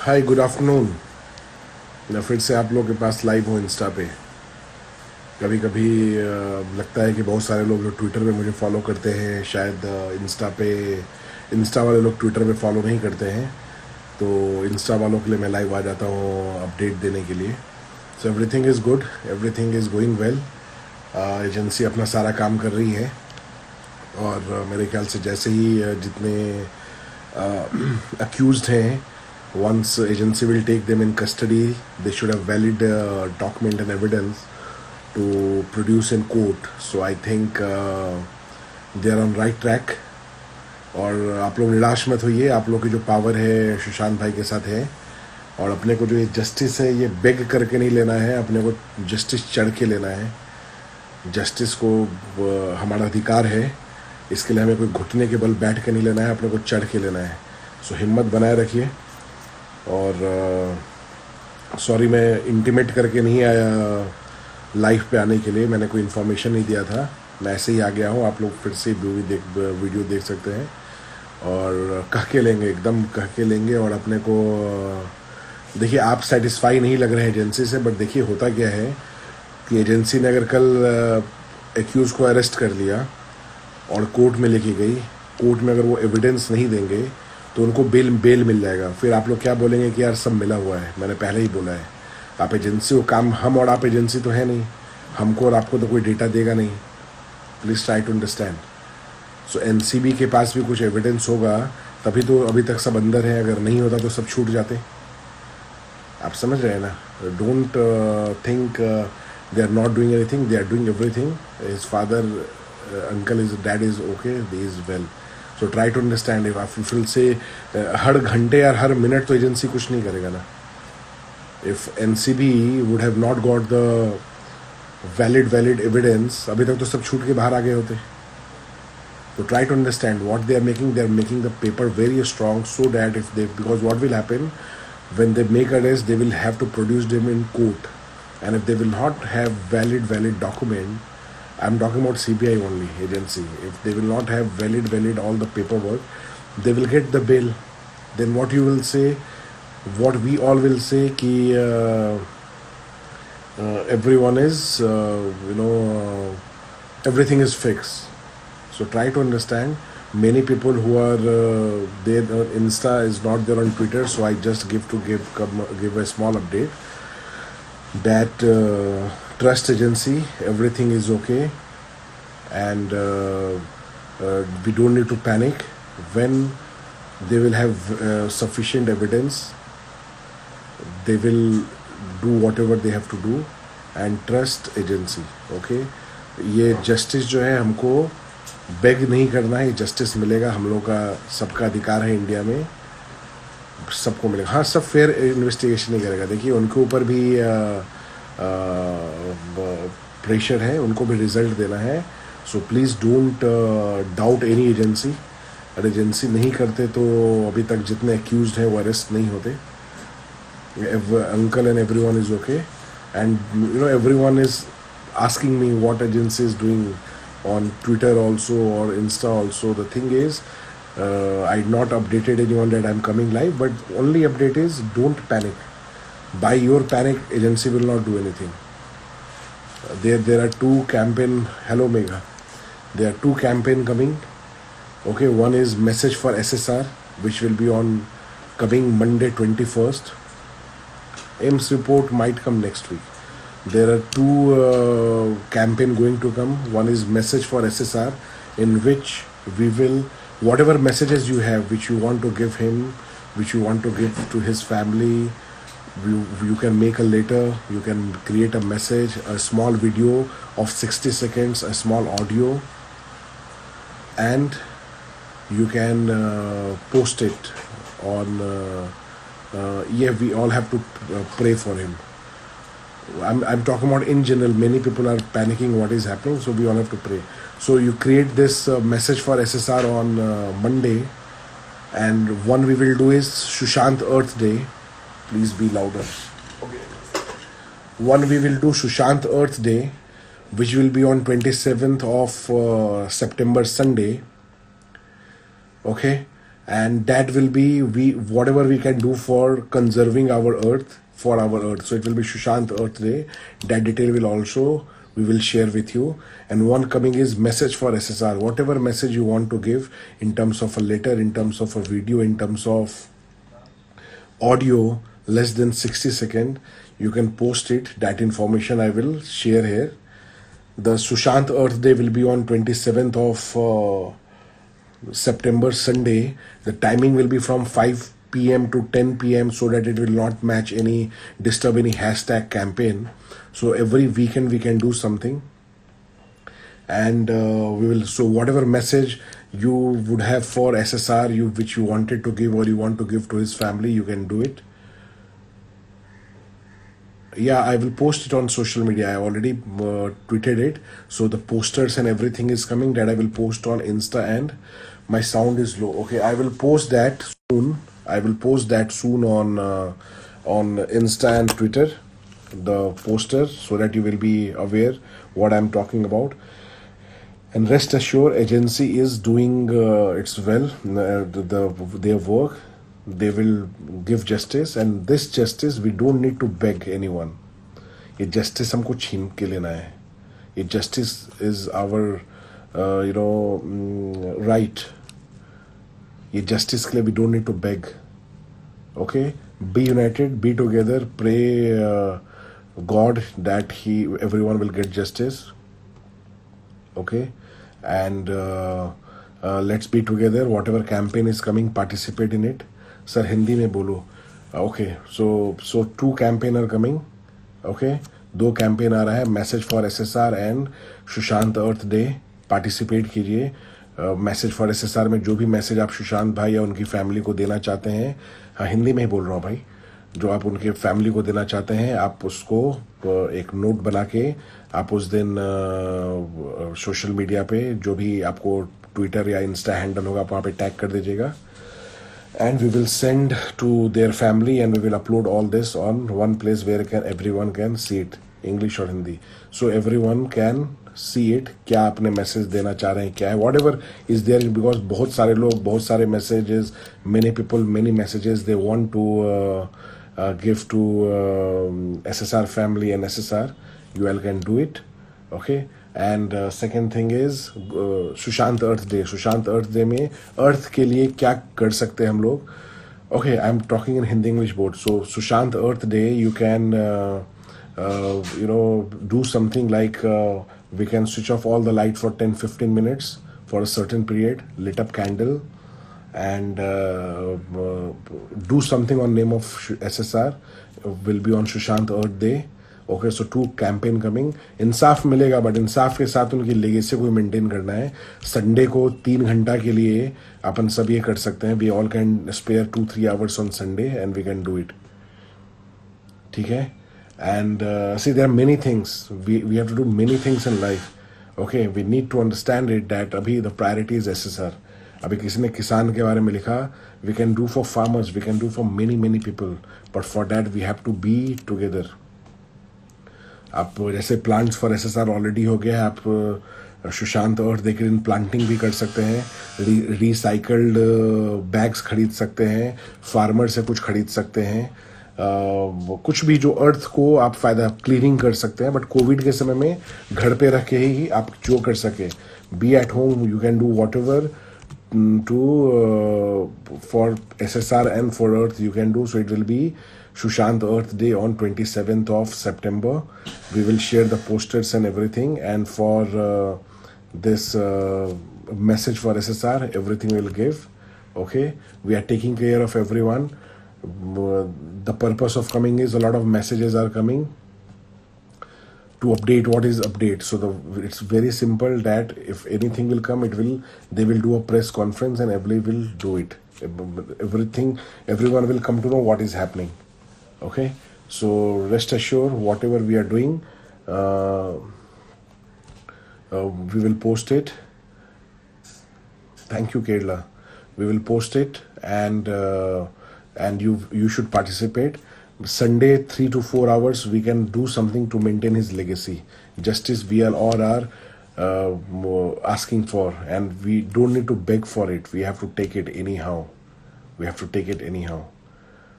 Hi good afternoon. मैं फिर से आप लोगों के पास लाइव हूँ इंस्टा पे। कभी कभी लगता है कि बहुत सारे लोग जो ट्विटर पे मुझे फॉलो करते हैं शायद इंस्टा वाले लोग ट्विटर पे फॉलो नहीं करते हैं, तो इंस्टा वालों के लिए मैं लाइव आ जाता हूँ अपडेट देने के लिए। So everything is good, everything is going well. Agency अपना सारा काम कर रही है और मेरे ख्याल से जैसे ही जितने accused हैं, once agency will take them in custody, they should have valid document and evidence to produce in court. So I think they are on right track. और आप लोग निराश मत होइए, आप लोग की जो पावर है सुशांत भाई के साथ है, और अपने को जो ये जस्टिस है ये बेग करके नहीं लेना है, अपने को जस्टिस चढ़ के लेना है। जस्टिस को हमारा अधिकार है, इसके लिए हमें कोई घुटने के बल बैठ के नहीं लेना है, अपने को चढ़ के लेना है। सो हिम्मत बनाए रखिए। और सॉरी मैं इंटीमेट करके नहीं आया लाइव पे आने के लिए, मैंने कोई इन्फॉर्मेशन नहीं दिया था, मैं ऐसे ही आ गया हूँ। आप लोग फिर से वीडियो देख सकते हैं और कह के लेंगे, एकदम कह के लेंगे। और अपने को देखिए, आप सेटिस्फाई नहीं लग रहे हैं एजेंसी से, बट देखिए होता क्या है कि एजेंसी ने अगर कल एक्यूज़ को अरेस्ट कर लिया और कोर्ट में लेके गई, कोर्ट में अगर वो एविडेंस नहीं देंगे तो उनको बेल मिल जाएगा। फिर आप लोग क्या बोलेंगे कि यार सब मिला हुआ है। मैंने पहले ही बोला है, आप एजेंसी को काम, हम और आप एजेंसी तो है नहीं, हमको और आपको तो कोई डेटा देगा नहीं। Please try to understand. So NCB के पास भी कुछ एविडेंस होगा, तभी तो अभी तक सब अंदर है। अगर नहीं होता तो सब छूट जाते। आप समझ रहे हैं ना? Don't think they are not doing anything, they are doing everything. His father, uncle, his dad is okay, he is well. So try to understand. If you will say हर घंटे या हर मिनट तो एजेंसी कुछ नहीं करेगा ना। If NCB would have not got the valid evidence, अभी तक तो सब छूट के बाहर आ गए होते। So try to understand what they are making the paper very strong, so that if they, because what will happen when they make arrest, they will have to produce them in court. And if they will not have valid document, I'm talking about CBI only agency, if they will not have valid all the paperwork, they will get the bail. Then what you will say, what we all will say ki everyone is everything is fixed. So try to understand. Many people who are there on Insta is not there on Twitter, so I just give a small update that trust agency, everything is okay, and we don't need to panic. When they will have sufficient evidence, they will do whatever they have to do, and trust agency. Okay, ये justice जो है हमको bag नहीं करना है, justice मिलेगा। हम लोग का सबका अधिकार है इंडिया में, सबको मिलेगा। हाँ, सब फेयर इन्वेस्टिगेशन नहीं करेगा। देखिए उनके ऊपर भी प्रेशर है, उनको भी रिजल्ट देना है। So please don't doubt any agency. अगर एजेंसी नहीं करते तो अभी तक जितने एक्यूज्ड हैं वो अरेस्ट नहीं होते। Uncle and everyone is okay, and everyone is asking me what agency is doing on Twitter also or Insta also. The thing is, I not updated anyone that I'm coming live, but only update is don't panic. By your panic, agency will not do anything. There are two campaign. Hello Megha. There are two campaign coming. Okay, one is message for SSR, which will be on coming Monday 21st. AIMS report might come next week. There are two campaign going to come. One is message for SSR, in which we will, whatever messages you have, which you want to give him, which you want to give to his family, you can make a letter, you can create a message, a small video of 60 seconds, a small audio, and you can post it on, we all have to pray for him. I'm talking about in general. Many people are panicking what is happening, so we all have to pray. So you create this message for SSR on Monday, and one we will do is Sushant Earth Day. Please be louder. Okay. One we will do Sushant Earth Day, which will be on 27th of September, Sunday. Okay, and that will be we whatever we can do for conserving our earth, for our earth. So it will be Sushant Earth Day. That detail will also we will share with you. And one coming is message for SSR. Whatever message you want to give in terms of a letter, in terms of a video, in terms of audio, less than 60 second, you can post it. That information I will share here. The Sushant Earth Day will be on 27th of September, Sunday. The timing will be from 5 p.m. to 10 p.m. so that it will not match any, disturb any hashtag campaign. So every weekend we can do something, and we will. So whatever message you would have for SSR, which you wanted to give or you want to give to his family, you can do it. Yeah, I will post it on social media. I already tweeted it. So the posters and everything is coming, that I will post on Insta. And my sound is low. Okay, I will post that soon. I will post that soon on Insta and Twitter, the poster, so that you will be aware what I'm talking about. And rest assured, agency is doing its well, their work. They will give justice, and this justice we don't need to beg anyone. ये justice हमको छीन के लेना है. ये justice is our right. ये justice के लिए we don't need to beg. Okay, be united, be together, pray God that everyone will get justice. Okay, and let's be together. Whatever campaign is coming, participate in it. Sir, Hindi में बोलो. Okay, so 2 campaign are coming. Okay, 2 campaign आ रहा है, message for SSR and Sushant earth day. Participate कीजिए. Message for SSR में जो भी message आप सुशांत भाई या उनकी फैमिली को देना चाहते हैं, हाँ हिंदी में ही बोल रहा हूँ भाई, जो आप उनके फैमिली को देना चाहते हैं, आप उसको एक नोट बना के आप उस दिन सोशल मीडिया पे जो भी आपको ट्विटर या इंस्टा हैंडल होगा आप वहाँ पे टैग कर दीजिएगा. And we will send to their family, and we will upload all this on one place where everyone can see it, English or Hindi. So everyone can see it. क्या आपने message देना चाह रहे हैं, क्या है, whatever is there, because बहुत सारे लोग, बहुत सारे messages, many people, many messages they want to give to SSR family and SSR. You all can do it. Okay. And second thing is Sushant earth day. Sushant earth day में अर्थ के लिए क्या कर सकते हैं हम लोग. Okay, I am talking in Hindi English board. So Sushant earth day you can do something like we can switch off all the light for 10-15 minutes for a certain period, lit up candle, and do something on name of SSR. Will be on Sushant Earth Day. Okay, so 2 campaign coming. इंसाफ मिलेगा, but इंसाफ के साथ उनकी legacy को maintain करना है. Sunday को 3 घंटा के लिए अपन सब ये कर सकते हैं. We all can spare 2-3 hours on Sunday and we can do it. ठीक है. And see there are many things, we have to do many things in life. Okay, we need to understand it that अभी the priority is SSR. अभी किसी ने किसान के बारे में लिखा, we can do for farmers, we can do for many people, but for that we have to be together. आप जैसे प्लांट्स फॉर SSR ऑलरेडी हो गया है, आप सुशांत अर्थ देकर इन प्लांटिंग भी कर सकते हैं. रिसाइकल्ड बैग्स खरीद सकते हैं, फार्मर से कुछ खरीद सकते हैं. कुछ भी जो अर्थ को आप फायदा, क्लीनिंग कर सकते हैं. बट कोविड के समय में घर पे रख के ही आप जो कर सके, be at home, you can do whatever to for SSR and for Earth you can do. So it will be Sushant Earth Day on 27th of September. We will share the posters and everything, and for this message for SSR, everything will give. Okay, we are taking care of everyone. The purpose of coming is a lot of messages are coming to update what is update. So it's very simple that if anything will come, they will do a press conference and everyone will do it. Everyone will come to know what is happening. Okay, so rest assured, whatever we are doing, we will post it. Thank you, Kerala. We will post it, and you should participate. Sunday 3 to 4 hours we can do something to maintain his legacy. Justice we all are asking for, and we don't need to beg for it. We have to take it anyhow. We have to take it anyhow.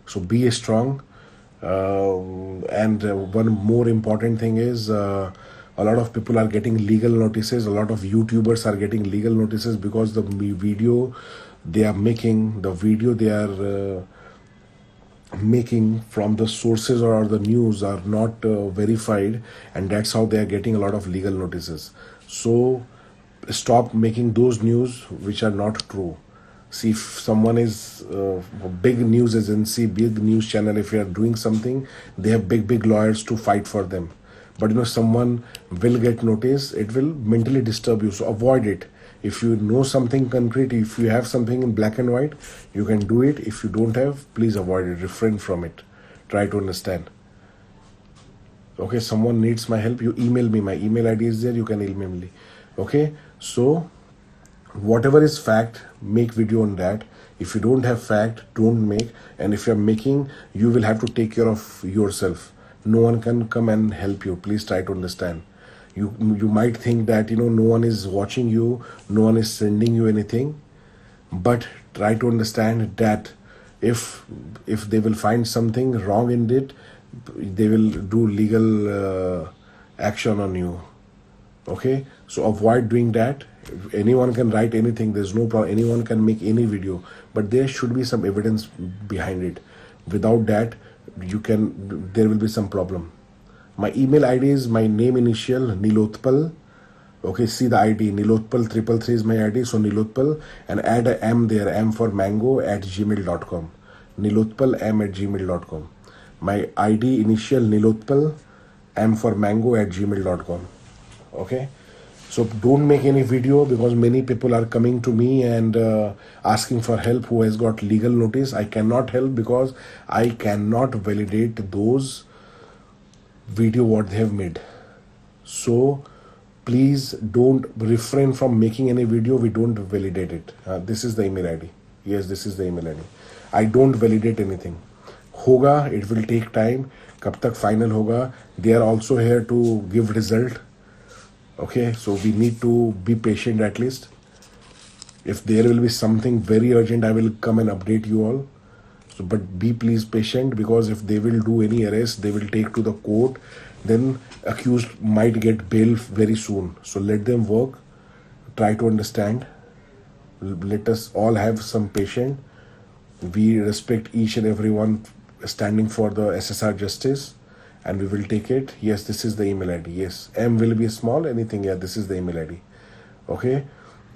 So be strong. And one more important thing is a lot of people are getting legal notices. A lot of YouTubers are getting legal notices because the video they are making, the video they are making from the sources or the news are not verified, and that's how they are getting a lot of legal notices. So stop making those news which are not true. See, if someone is a big news agency, big news channel, if you are doing something, they have big lawyers to fight for them. But someone will get notice, it will mentally disturb you, so avoid it. If you know something concrete, if you have something in black and white, you can do it. If you don't have, please avoid it, refrain from it, try to understand. Okay, someone needs my help, you email me, my email ID is there, you can email me. Okay, so whatever is fact, make video on that. If you don't have fact, don't make. And if you're making, you will have to take care of yourself. No one can come and help you. Please try to understand. You might think that no one is watching you, no one is sending you anything, but try to understand that if they will find something wrong in it, they will do legal action on you. Okay, so avoid doing that. Anyone can write anything, there's no problem, anyone can make any video, but there should be some evidence behind it. Without that, there will be some problem. My email ID is my name initial, Nilotpal. Okay, see the ID, Nilotpal 333 is my ID, so Nilotpal, and add a M there, M for mango @gmail.com. Nilotpal m@gmail.com. My ID initial, Nilotpal, M for mango @gmail.com. Okay, so don't make any video, because many people are coming to me and asking for help who has got legal notice. I cannot help because I cannot validate those video what they have made. So please don't refrain from making any video. We don't validate it. This is the email ID. Yes, this is the email ID. I don't validate anything. Hoga, it will take time. Kab tak final hoga? They are also here to give result. Okay, so we need to be patient at least. If there will be something very urgent, I will come and update you all. So, but be please patient, because if they will do any arrest, they will take to the court, then accused might get bail very soon. So let them work, try to understand. Let us all have some patience. We respect each and everyone standing for the SSR justice, and we will take it. Yes, this is the email ID. Yes, M will be small, anything. Yeah, this is the email ID. Okay,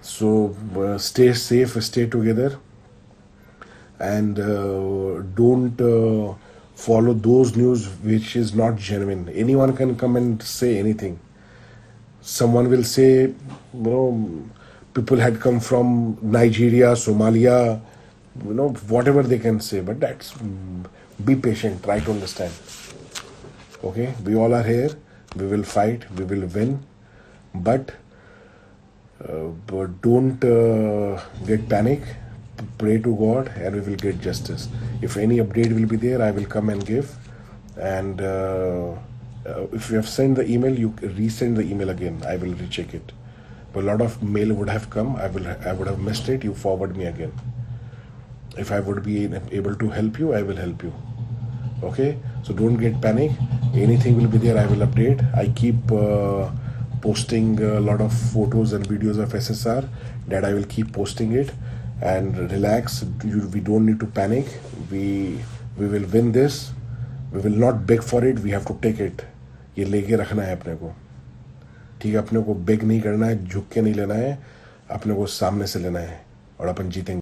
so stay safe, stay together, and don't follow those news which is not genuine. Anyone can come and say anything. Someone will say, people had come from Nigeria, Somalia, whatever they can say, but that's, be patient, try to understand. Okay, we all are here, we will fight, we will win, but don't get panic. Pray to God and we will get justice. If any update will be there, I will come and give. And if you have sent the email, you resend the email again. I will recheck it. But a lot of mail would have come. I would have missed it. You forward me again. If I would be able to help you, I will help you. Okay, so don't get panic. Anything will be there, I will update. I keep posting a lot of photos and videos of SSR, that I will keep posting it. And relax, we don't need to panic. We will win this. We will not beg for it, we have to take it. ये लेके रखना है अपने को, ठीक है? अपने को बेग नहीं करना है, झुक के नहीं लेना है, अपने को सामने से लेना है, और अपन जीतेंगे.